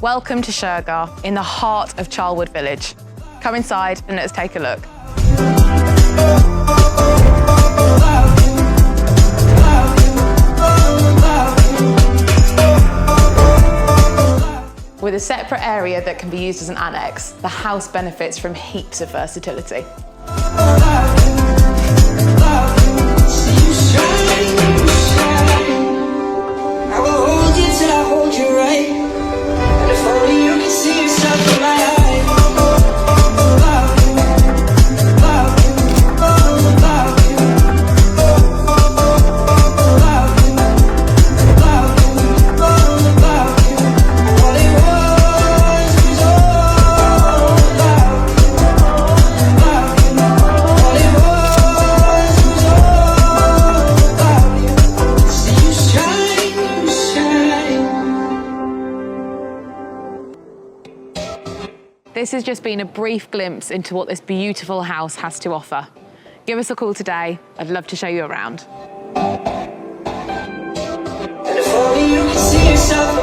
Welcome to Shergar, in the heart of Charlwood Village. Come inside and let's take a look. With a separate area that can be used as an annex, the house benefits from heaps of versatility. This has just been a brief glimpse into what this beautiful house has to offer. Give us a call today. I'd love to show you around. And if only you can see yourself